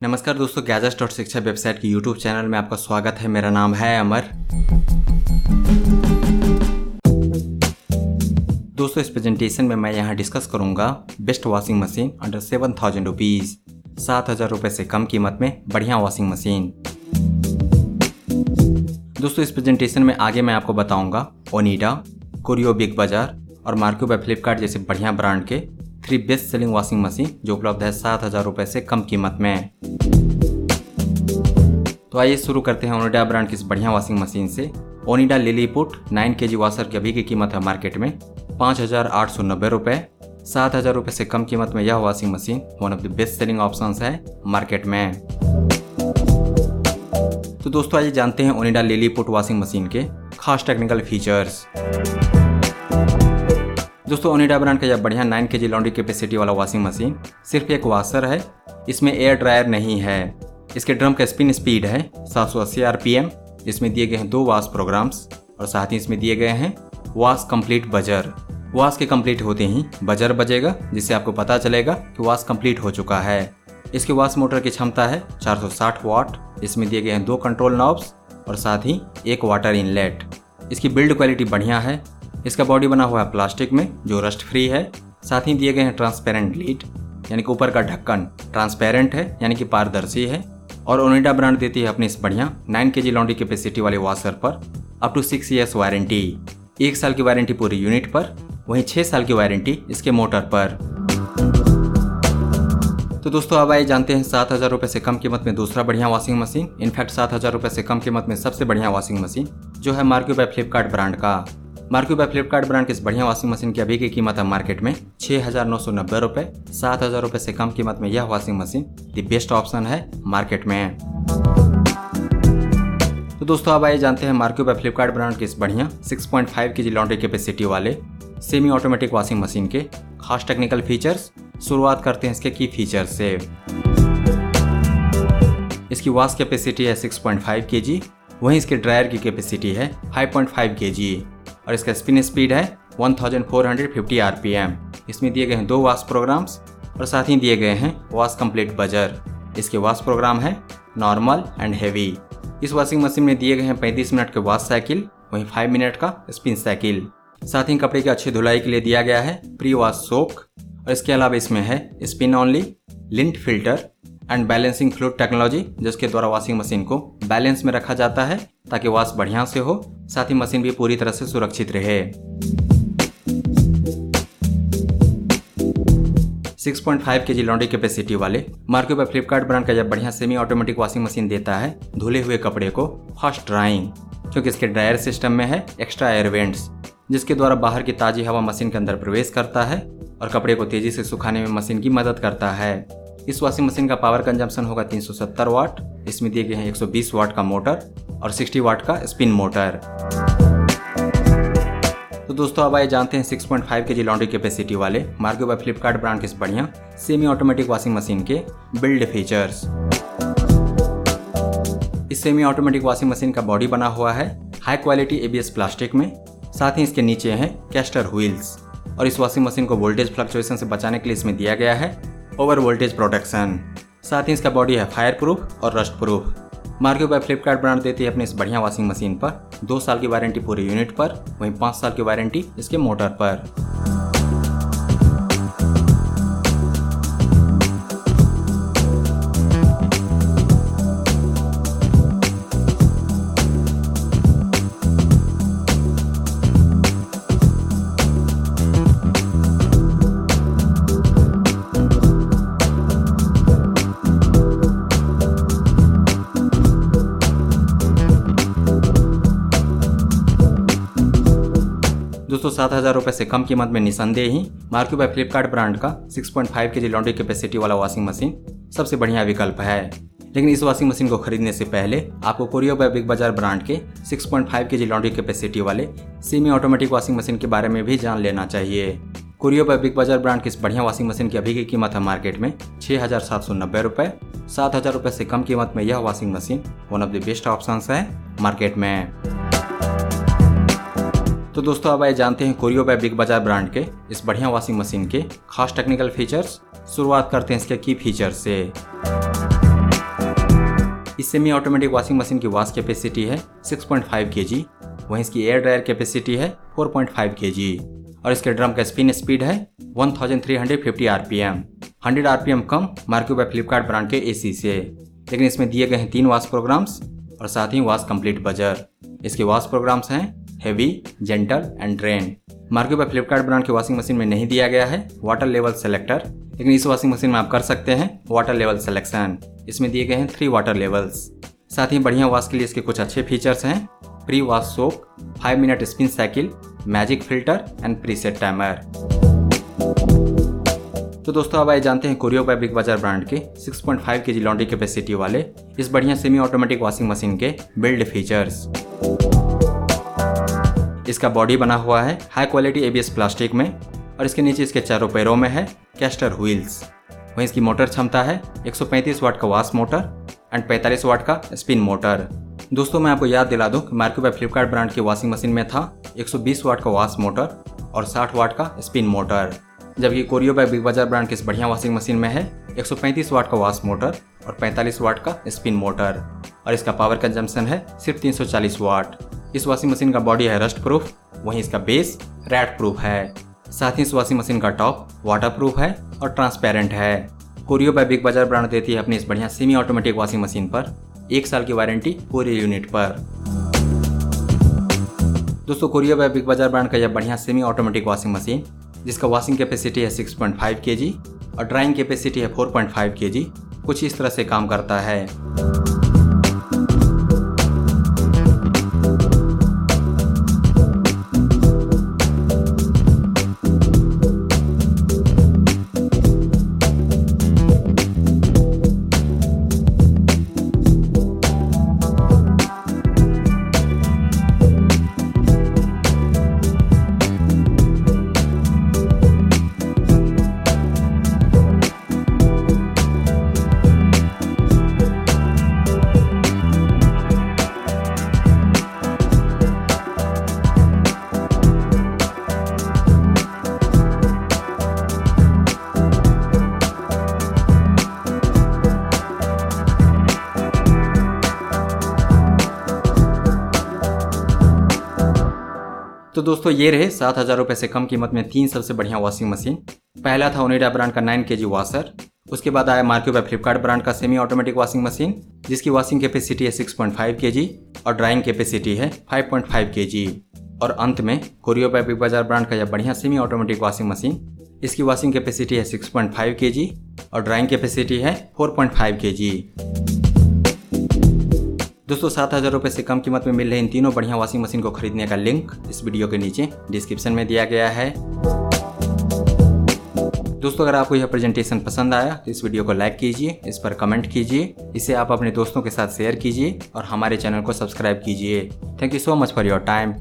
नमस्कार दोस्तों, गैजेट्स.शिक्षा वेबसाइट के यूट्यूब चैनल में आपका स्वागत है। मेरा नाम है अमर। दोस्तों, इस प्रेजेंटेशन में मैं यहाँ डिस्कस करूँगा best washing machine under 7,000 rupees, 7,000 रुपये से कम कीमत में बढ़िया वॉशिंग मशीन। दोस्तों, इस प्रेजेंटेशन में आगे मैं आपको बताऊँगा ओनिडा, कोरियो बिग बाजार और मार्को बाय फ्लिपकार्ट जैसे बढ़िया ब्रांड के 3 बेस्ट सेलिंग वॉशिंग मशीन जो उपलब्ध है 7,000 रुपये से कम कीमत में। तो आइए शुरू करते हैं ओनिडा ब्रांड की इस बढ़िया वॉशिंग मशीन से। ओनिडा लिलीपुट 9 kg वॉशर की अभी की कीमत है मार्केट में 5,890 रुपये। 7,000 रुपये से कम कीमत में यह washing machine one of the best selling options है मार्केट में। तो दोस्तों, आइए जानते हैं ओनिडा लिलीपुट वॉशिंग मशीन के खास टेक्निकल फीचर्स। दोस्तों, ओनिडा ब्रांड का यह बढ़िया 9 kg लॉन्ड्री कैपेसिटी वाला वॉशिंग मशीन सिर्फ एक वॉशर है, इसमें एयर ड्रायर नहीं है। इसके ड्रम का स्पिन स्पीड है 780 RPM। इसमें दिए गए हैं 2 वॉश प्रोग्राम्स और साथ ही इसमें दिए गए हैं वॉश कंप्लीट बजर। वॉश के कंप्लीट होते ही बजर बजेगा, जिससे आपको पता चलेगा कि वॉश कंप्लीट हो चुका है। इसके वॉश मोटर की क्षमता है 460 वाट। इसमें दिए गए हैं 2 कंट्रोल नॉब्स और साथ ही 1 वाटर इनलेट। इसकी बिल्ड क्वालिटी बढ़िया है। इसका बॉडी बना हुआ है प्लास्टिक में जो रस्ट फ्री है। साथ ही दिए गए हैं ट्रांसपेरेंट लीड, यानी कि ऊपर का ढक्कन ट्रांसपेरेंट है, यानी कि पारदर्शी है। और ओनिडा ब्रांड देती है अपनी इस बढ़िया 9 kg लॉन्ड्री कैपेसिटी वाले वॉशर पर अप टू 6 years वारंटी। 1 साल की वारंटी पूरी यूनिट पर, वहीं 6 साल की वारंटी इसके मोटर पर। तो दोस्तों, अब आइए जानते हैं 7,000 रुपये से कम कीमत में दूसरा बढ़िया वॉशिंग मशीन। इनफैक्ट 7,000 रुपये से कम कीमत में सबसे बढ़िया वॉशिंग मशीन जो है मार्को बाय फ्लिपकार्ट ब्रांड का। मार्को बाय फ्लिपकार्ट ब्रांड की इस बढ़िया वॉशिंग मशीन की अभी की कीमत है मार्केट में 6,990 रुपये। 7,000 रुपये से कम कीमत में यह washing machine the best option है मार्केट में। तो दोस्तों, अब आइए जानते हैं मार्को बाय फ्लिपकार्ट ब्रांड की इस बढ़िया 6.5 kg लॉन्ड्री कैपेसिटी वाले सेमी ऑटोमेटिक वॉशिंग मशीन के खास टेक्निकल फीचर्स। शुरुआत करते हैं इसके की फीचर्स से। इसकी वॉश कैपेसिटी है 6.5 kg, वहीं इसके ड्रायर की कैपेसिटी है 5.5 kg और इसका स्पिन स्पीड है 1450 RPM। इसमें दिए गए हैं 2 वॉश प्रोग्राम्स और साथ ही दिए गए हैं वॉश कंप्लीट बजर। इसके वॉश प्रोग्राम है नॉर्मल एंड हेवी। इस वॉशिंग मशीन में दिए गए हैं 35 मिनट के वॉश साइकिल, वहीं 5 मिनट का स्पिन साइकिल। साथ ही कपड़े की अच्छी धुलाई के लिए दिया गया है प्री वॉश सोक और इसके अलावा इसमें है spin only, lint filter and balancing fluid technology, जिसके द्वारा वॉशिंग मशीन को बैलेंस में रखा जाता है ताकि वॉश बढ़िया से हो, साथ ही मशीन भी पूरी तरह से सुरक्षित रहे। 6.5 kg लॉन्ड्री कैपेसिटी वाले मार्को बाय फ्लिपकार्ट ब्रांड का यह बढ़िया सेमी ऑटोमेटिक वॉशिंग मशीन देता है धुले हुए कपड़े को फास्ट ड्राइंग, क्योंकि इसके ड्रायर सिस्टम में है एक्स्ट्रा एयर वेंट्स, जिसके द्वारा बाहर की ताजी हवा मशीन के अंदर प्रवेश करता है और कपड़े को तेजी से सुखाने में मशीन की मदद करता है। इस वॉशिंग मशीन का पावर कंजम्पशन होगा 370 वाट। इसमें दिए गए हैं 120 वाट का मोटर और 60 वाट का स्पिन मोटर। तो दोस्तों, अब आइए जानते हैं 6.5 kg लॉन्ड्री कैपेसिटी वाले मार्को बाय फ्लिपकार्ट ब्रांड के इस बढ़िया सेमी ऑटोमेटिक वॉशिंग मशीन के बिल्ड फीचर्स। इस सेमी ऑटोमेटिक वॉशिंग मशीन का बॉडी बना हुआ है हाई क्वालिटी ABS प्लास्टिक में। साथ ही इसके नीचे हैं कैस्टर व्हील्स और इस वॉशिंग मशीन को वोल्टेज फ्लक्चुएशन से बचाने के लिए इसमें दिया गया है ओवर वोल्टेज प्रोटेक्शन। साथ ही इसका बॉडी है फायर प्रूफ और rust proof. Marq by Flipkart brand देती है अपनी इस बढ़िया वॉशिंग मशीन पर 2 साल की वारंटी पूरी यूनिट पर, वहीं 5 साल की वारंटी इसके मोटर पर। दोस्तों, 7,000 रुपये से कम कीमत में निसंदेह ही मार्को बाय फ्लिपकार्ट ब्रांड का 6.5 kg लॉन्ड्री कैपेसिटी वाला वॉशिंग मशीन सबसे बढ़िया विकल्प है। लेकिन इस वॉशिंग मशीन को खरीदने से पहले आपको कोरियो बाय बिग बाजार ब्रांड के 6.5 kg लॉन्ड्री कैपेसिटी वाले सेमी ऑटोमेटिक वॉशिंग मशीन के बारे में भी जान लेना चाहिए। कोरियो बाय बिग बाजार ब्रांड की इस बढ़िया वॉशिंग मशीन की अभी की कीमत है मार्केट में 6,790 रुपये। 7,000 रुपये से कम कीमत में यह washing machine one of the best option है मार्केट में। तो दोस्तों, अब आइए जानते हैं कोरियो बाय बिग बाजार ब्रांड के इस बढ़िया वॉशिंग मशीन के खास टेक्निकल फीचर्स। शुरुआत करते हैं इसके की फीचर्स से। इस सेमी ऑटोमेटिक वॉशिंग मशीन की वॉश कैपेसिटी है 6.5 kg, वहीं इसकी एयर ड्रायर कैपेसिटी है 4.5 kg और इसके ड्रम का स्पिन स्पीड है 1350 RPM। 100 RPM come Marco by Flipkart brand के एसी से, लेकिन इसमें दिए गए हैं 3 वॉश प्रोग्राम्स और साथ ही वॉश कंप्लीट बजर। इसके वॉश प्रोग्राम्स हैं heavy, gentle and drain. Marq by Flipkart brand की वॉशिंग मशीन में नहीं दिया गया है वाटर लेवल सेलेक्टर, लेकिन इस वॉशिंग मशीन में आप कर सकते हैं वाटर लेवल सिलेक्शन। इसमें दिए गए हैं 3 वाटर लेवल्स। साथ ही बढ़िया वॉश के लिए इसके कुछ अच्छे फीचर्स हैं pre wash soak, 5 minute spin cycle, magic filter and preset timer. तो दोस्तों अब आइए जानते हैं कोरियो बाय बिग बाजार ब्रांड के 6.5 kg लॉन्ड्री कैपेसिटी वाले इस बढ़िया सेमी ऑटोमेटिक वॉशिंग मशीन के बिल्ड फीचर्स। इसका बॉडी बना हुआ है हाई क्वालिटी ABS प्लास्टिक में और इसके नीचे इसके चारों पैरों में है कैस्टर व्हील्स। वहीं इसकी मोटर क्षमता है 135 वाट का वॉश मोटर एंड 45 वाट का स्पिन मोटर। दोस्तों मैं आपको याद दिला दूं कि मार्को बाय फ्लिपकार्ट ब्रांड की वॉशिंग मशीन में था 120 वाट का वॉश मोटर और 60 वाट का स्पिन मोटर, जबकि कोरियो बाय बिग बाजार ब्रांड की इस बढ़िया वॉशिंग मशीन में है 135 वाट का वॉश मोटर और 45 वाट का स्पिन मोटर और इसका पावर कंजम्पशन है सिर्फ 340 वाट। इस वॉशिंग मशीन का बॉडी है रस्ट प्रूफ, वहीं इसका बेस रैट प्रूफ है। साथ ही इस वॉशिंग मशीन का टॉप वाटर प्रूफ है और ट्रांसपेरेंट है। कोरियो बाय बिग बाजार ब्रांड देती है अपनी इस बढ़िया सेमी ऑटोमेटिक वॉशिंग मशीन पर 1 साल की वारंटी पूरे यूनिट पर। दोस्तों कोरियो बाय बिग बाजार ब्रांड का यह बढ़िया सेमी ऑटोमेटिक वॉशिंग मशीन जिसका वॉशिंग कैपेसिटी है 6.5 kg और ड्राइंग कैपेसिटी है 4.5 kg कुछ इस तरह से काम करता है। तो दोस्तों ये रहे 7,000 रुपये से कम कीमत में 3 सबसे बढ़िया वॉशिंग मशीन। पहला था ओनिडा ब्रांड का 9 kg वॉशर, उसके बाद आया मार्को बाय फ्लिपकार्ट ब्रांड का सेमी ऑटोमेटिक वॉशिंग मशीन जिसकी वॉशिंग कैपेसिटी है 6.5 kg और ड्राइंग कैपेसिटी है 5.5 kg और अंत में कोरियो बाय बिग बाजार ब्रांड का यह बढ़िया सेमी ऑटोमेटिक वॉशिंग मशीन, इसकी वॉशिंग कैपेसिटी है 6.5 kg और ड्राइंग कैपेसिटी है 4.5 kg। दोस्तों 7,000 रुपये से कम कीमत में मिल रहे इन तीनों बढ़िया वॉशिंग मशीन को खरीदने का लिंक इस वीडियो के नीचे डिस्क्रिप्शन में दिया गया है। दोस्तों अगर आपको यह प्रेजेंटेशन पसंद आया तो इस वीडियो को लाइक कीजिए, इस पर कमेंट कीजिए, इसे आप अपने दोस्तों के साथ शेयर कीजिए और हमारे चैनल को सब्सक्राइब कीजिए। Thank you so much for your time.